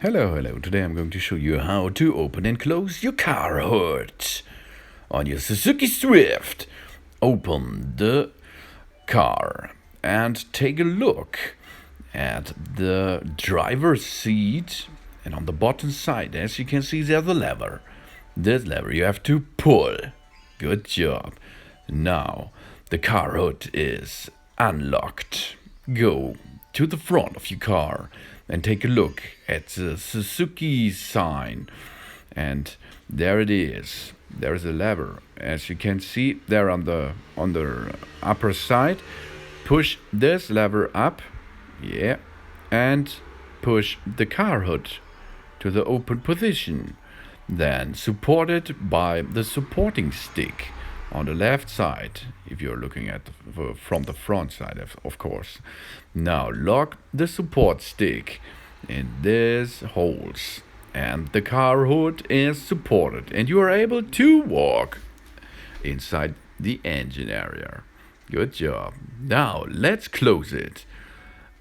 Hello. Today I'm going to show you how to open and close your car hood on your Suzuki Swift. Open the car and take a look at the driver's seat, and on the bottom side, as you can see, there's a lever. This lever you have to pull. Good job. Now the car hood is unlocked. Go to the front of your car and take a look at the Suzuki sign, and there it is. There's a lever, as you can see there on the upper side. Push this lever up, and push the car hood to the open position. Then support it by the supporting stick on the left side, if you're looking at from the front side, of course. Now lock the support stick in these holes, and the car hood is supported, and you are able to walk inside the engine area. Good job. Now let's close it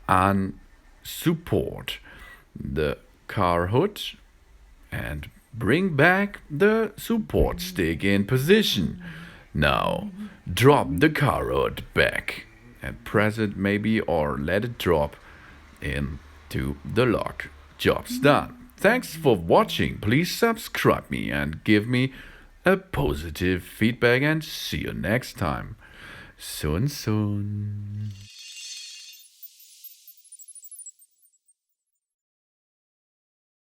and support the car hood and bring back the support stick in position. Now drop the car hood back and press it maybe, or let it drop into the lock. Job's done. Thanks for watching. Please subscribe me and give me a positive feedback, and see you next time. Soon.